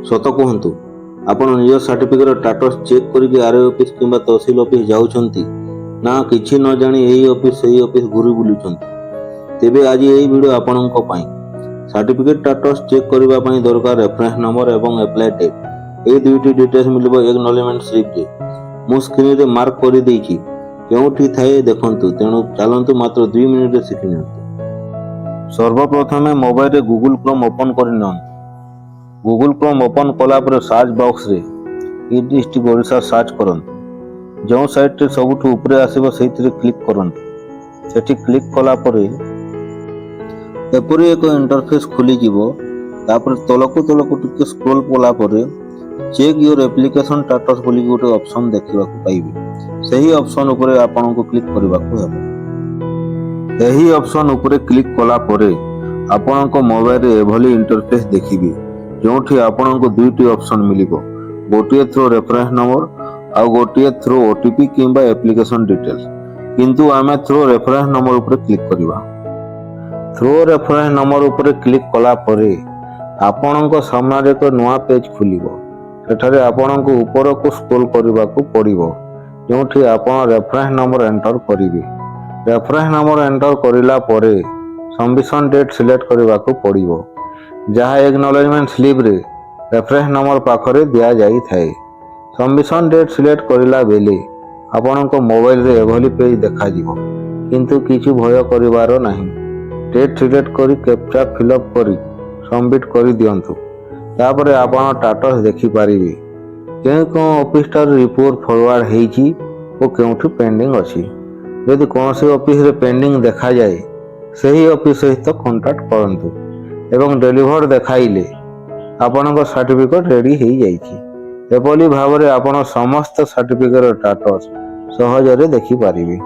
ସତ କୁହନ୍ତୁ, ଆପଣ ନିଜ ସାର୍ଟିଫିକେଟ ଷ୍ଟାଟସ୍ ଚେକ୍ କରିକି ଆର୍‌ଆଇ ଅଫିସ କିମ୍ବା ତହସିଲ ଅଫିସ ଯାଉଛନ୍ତି, ନା କିଛି ନ ଜାଣି ଏହି ଅଫିସ ସେହି ଅଫିସ ଘୁରି ବୁଲୁଛନ୍ତି? ତେବେ ଆଜି ଏହି ଭିଡ଼ିଓ ଆପଣଙ୍କ ପାଇଁ। ସାର୍ଟିଫିକେଟ ଷ୍ଟାଟସ୍ ଚେକ୍ କରିବା ପାଇଁ ଦରକାର ରେଫରେନ୍ସ ନମ୍ବର ଏବଂ ଆପ୍ଲାଏ ଡେଟ୍। ଏହି ଦୁଇଟି ଡିଟେଲ୍ସ ମିଳିବ ଏକ୍ନଲେଜମେଣ୍ଟ ସ୍ଲିପ୍ରେ। ମୁଁ ସ୍କ୍ରିନରେ ମାର୍କ କରିଦେଇଛି, କେଉଁଠି ଥାଏ ଦେଖନ୍ତୁ। ତେଣୁ ଚାଲନ୍ତୁ ମାତ୍ର 2 ମିନିଟରେ ଶିଖି ନିଅନ୍ତୁ। ସର୍ବପ୍ରଥମେ ମୋବାଇଲରେ ଗୁଗଲ କ୍ରୋମ୍ ଓପନ୍ କରିନିଅନ୍ତୁ। ଗୁଗଲ କ୍ରୋମ୍ ଓପନ୍ କଲା ପରେ ସର୍ଚ୍ଚ ବକ୍ସରେ ଇଡିଷ୍ଟ୍ରିକ୍ଟ ଓଡ଼ିଶା ସର୍ଚ୍ଚ କରନ୍ତୁ। ଯେଉଁ ସାଇଟ୍ରେ ସବୁଠୁ ଉପରେ ଆସିବ ସେଇଥିରେ କ୍ଲିକ୍ କରନ୍ତୁ। ସେଠି କ୍ଲିକ୍ କଲା ପରେ ଏପରି ଏକ ଇଣ୍ଟରଫେସ୍ ଖୋଲିଯିବ। ତାପରେ ତଳକୁ ଟିକେ ସ୍କ୍ରୋଲ୍ କଲା ପରେ ଚେକ୍ ୟୁର ଆପ୍ଲିକେସନ୍ ଷ୍ଟାଟସ୍ ବୋଲି ଗୋଟେ ଅପସନ୍ ଦେଖିବାକୁ ପାଇବେ। ସେହି ଅପସନ୍ ଉପରେ ଆପଣଙ୍କୁ କ୍ଲିକ୍ କରିବାକୁ ହେବ। ଏହି ଅପସନ୍ ଉପରେ କ୍ଲିକ୍ କଲା ପରେ ଆପଣଙ୍କ ମୋବାଇଲରେ ଏଭଳି ଇଣ୍ଟରଫେସ୍ ଦେଖିବେ, ଯେଉଁଠି ଆପଣଙ୍କୁ ଦୁଇଟି ଅପସନ୍ ମିଳିବ, ଗୋଟିଏ ଥ୍ରୋ ରେଫରେନ୍ସ ନମ୍ବର ଆଉ ଗୋଟିଏ ଥ୍ରୋ ଓଟିପି କିମ୍ବା ଆପ୍ଲିକେସନ୍ ଡିଟେଲ୍ସ। କିନ୍ତୁ ଆମେ ଥ୍ରୋ ରେଫରେନ୍ସ ନମ୍ବର ଉପରେ କ୍ଲିକ୍ କରିବା। ଥ୍ରୋ ରେଫରେନ୍ସ ନମ୍ବର ଉପରେ କ୍ଲିକ୍ କଲା ପରେ ଆପଣଙ୍କ ସାମ୍ନାରେ ଏକ ନୂଆ ପେଜ୍ ଖୋଲିବ। ସେଠାରେ ଆପଣଙ୍କୁ ଉପରକୁ ସ୍କ୍ରୋଲ୍ କରିବାକୁ ପଡ଼ିବ, ଯେଉଁଠି ଆପଣ ରେଫରେନ୍ସ ନମ୍ବର ଏଣ୍ଟର କରିବେ। ରେଫରେନ୍ସ ନମ୍ବର ଏଣ୍ଟର କରିଲା ପରେ ସବମିଶନ୍ ଡେଟ୍ ସିଲେକ୍ଟ କରିବାକୁ ପଡ଼ିବ, ଯାହା ଏକ୍ନଲେଜମେଣ୍ଟ ସ୍ଲିପ୍ରେ ରେଫରେନ୍ସ ନମ୍ବର ପାଖରେ ଦିଆଯାଇଥାଏ। ସବମିଶନ୍ ଡେଟ୍ ସିଲେକ୍ଟ କରିଲା ବେଳେ ଆପଣଙ୍କ ମୋବାଇଲରେ ଏଭଳି ପେଜ୍ ଦେଖାଯିବ, କିନ୍ତୁ କିଛି ଭୟ କରିବାର ନାହିଁ। ଡେଟ୍ ସିଲେକ୍ଟ କରି କ୍ୟାପ୍ଚା ଫିଲ୍ଅପ୍ କରି ସବମିଟ୍ କରିଦିଅନ୍ତୁ। ତାପରେ ଆପଣ ଷ୍ଟାଟସ୍ ଦେଖିପାରିବେ, କେଉଁ ଅଫିସଠାରୁ ରିପୋର୍ଟ ଫରୱାର୍ଡ ହେଇଛି ଓ କେଉଁଠି ପେଣ୍ଡିଂ ଅଛି। ଯଦି କୌଣସି ଅଫିସରେ ପେଣ୍ଡିଂ ଦେଖାଯାଏ, ସେହି ଅଫିସ ସହିତ କଣ୍ଟାକ୍ଟ କରନ୍ତୁ ଏବଂ ଡେଲିଭର୍ଡ ଦେଖାଇଲେ ଆପଣଙ୍କ ସାର୍ଟିଫିକେଟ୍ ରେଡି ହେଇଯାଇଛି। ଏଭଳି ଭାବରେ ଆପଣ ସମସ୍ତ ସାର୍ଟିଫିକେଟ୍ର ଷ୍ଟାଟସ୍ ସହଜରେ ଦେଖିପାରିବେ।